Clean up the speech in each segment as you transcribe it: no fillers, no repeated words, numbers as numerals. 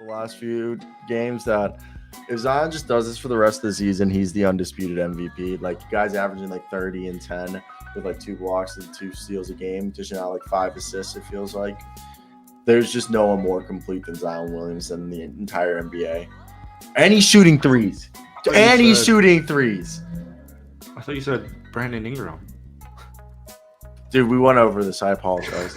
the last few games that if Zion just does this for the rest of the season, he's the undisputed MVP. Like, guys averaging like 30 and 10 with like 2 blocks and 2 steals a game, dishing out like 5 assists, it feels like. There's just no one more complete than Zion Williamson in the entire NBA. And he's shooting threes. And he's shooting threes. I thought you said Brandon Ingram. Dude, we went over this. I apologize.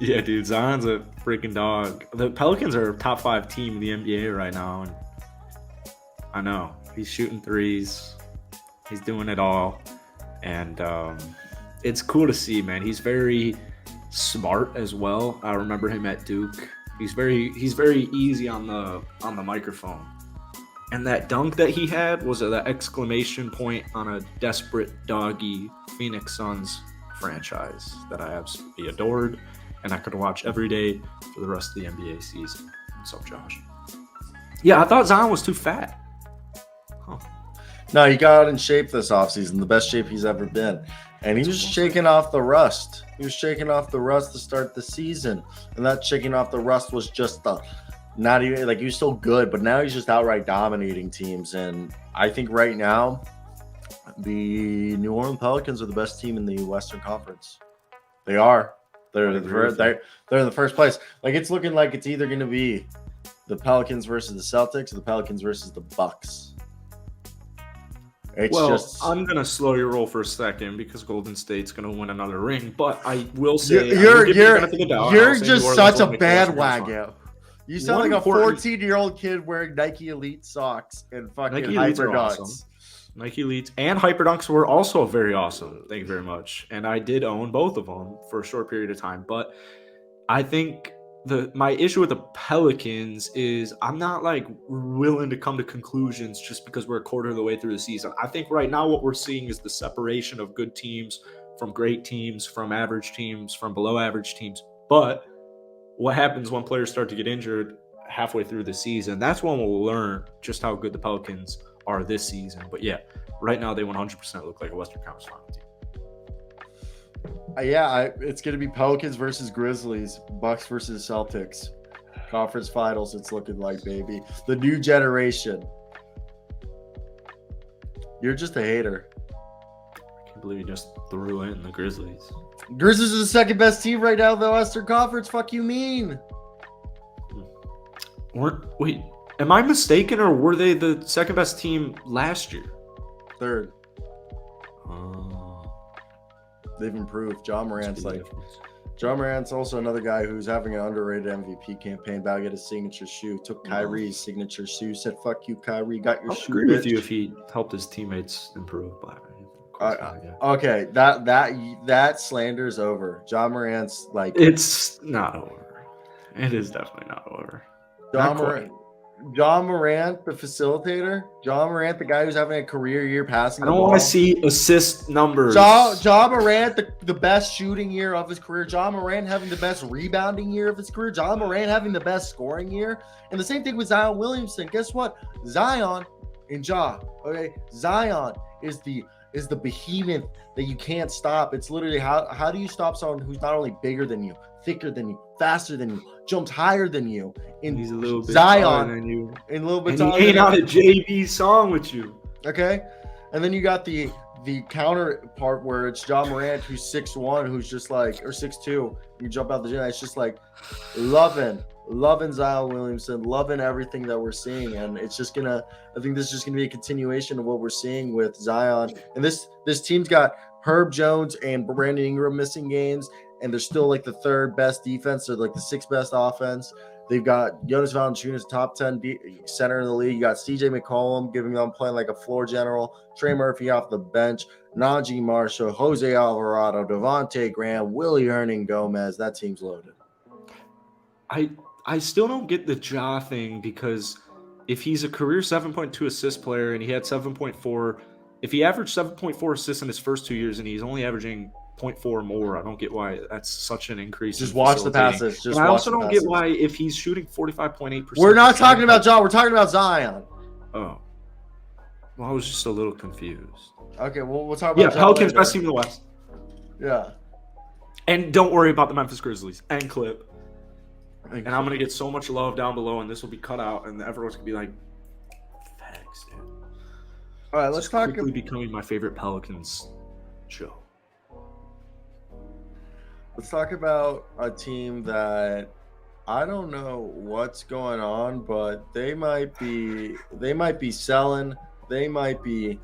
Yeah, dude, Zion's a freaking dog. The Pelicans are a top 5 team in the NBA right now, and I know he's shooting threes. He's doing it all, and it's cool to see, man. He's very smart as well. I remember him at Duke. He's very easy on the microphone. And that dunk that he had was the exclamation point on a desperate doggy Phoenix Suns franchise that I absolutely adored and I could watch every day for the rest of the NBA season. What's up, Josh? Yeah, I thought Zion was too fat. Huh. No, he got in shape this offseason, the best shape he's ever been. And he was shaking off the rust. He was shaking off the rust to start the season. And that shaking off the rust was just not even like he was still good, but now he's just outright dominating teams. And I think right now, the New Orleans Pelicans are the best team in the Western Conference. They are. They're in the first place. Like, it's looking like it's either going to be the Pelicans versus the Celtics or the Pelicans versus the Bucks. I'm going to slow your roll for a second because Golden State's going to win another ring. But I will say you're just such a bandwagon. You sound like a 14-year-old kid wearing Nike Elite socks and fucking Hyper Dunks. Awesome. Nike Elites and Hyper Dunks were also very awesome. Thank you very much. And I did own both of them for a short period of time. But I think my issue with the Pelicans is I'm not like willing to come to conclusions just because we're a quarter of the way through the season. I think right now what we're seeing is the separation of good teams from great teams, from average teams, from below average teams. But what happens when players start to get injured halfway through the season? That's when we'll learn just how good the Pelicans are this season. But yeah, right now they 100% look like a Western Conference final team. It's going to be Pelicans versus Grizzlies, Bucks versus Celtics. Conference finals, it's looking like, baby. The new generation. You're just a hater. I can't believe you just threw in the Grizzlies. Grizzlies are the second best team right now in the Western Conference. Fuck you mean? Wait, am I mistaken, or were they the second best team last year? Third. They've improved. John Morant's also another guy who's having an underrated MVP campaign. About to get his signature shoe. Took Kyrie's signature shoe. Said, "Fuck you, Kyrie. Got your shoe." I agree with you if he helped his teammates improve. Okay, that slander's over. John Morant's like, it's not over. It is definitely not over. John Morant, the facilitator. John Morant, the guy who's having a career year passing the ball. I don't want to see assist numbers. John Morant, the best shooting year of his career. John Morant having the best rebounding year of his career. John Morant having the best scoring year. And the same thing with Zion Williamson. Guess what? Zion and Ja. Okay, Zion is the behemoth that you can't stop. It's literally how do you stop someone who's not only bigger than you, thicker than you, faster than you, jumps higher than you, and he's a little bit Zion than you, and a little bit and he ain't on a JV song with you. Okay, and then you got the counterpart where it's John Morant, who's 6'1", who's just like, or 6'2", you jump out the gym. It's just like loving Zion Williamson, loving everything that we're seeing, and it's just I think this is just gonna be a continuation of what we're seeing with Zion. And this team's got Herb Jones and Brandon Ingram missing games, and they're still like the third best defense, or like the sixth best offense. They've got Jonas Valanciunas, top 10 center in the league. You got CJ McCollum giving them playing like a floor general. Trey Murphy off the bench. Najee Marshall, Jose Alvarado, Devontae Graham, Willie Hernan-Gomez. That team's loaded. I still don't get the Ja thing, because if he's a career 7.2 assist player and he had 7.4, if he averaged 7.4 assists in his first 2 years and he's only averaging 0.4 more, I don't get why that's such an increase. Just watch the passes. I also don't get why, if he's shooting 45.8%. We're not talking about Ja. We're talking about Zion. Oh. Well, I was just a little confused. Okay, well, we'll talk about Pelicans best team in the West. Yeah. And don't worry about the Memphis Grizzlies. End clip. And I'm gonna get so much love down below, and this will be cut out, and everyone's gonna be like, "Facts, dude." All right, let's talk. Quickly becoming my favorite Pelicans show. Let's talk about a team that I don't know what's going on, but they might be selling. They might be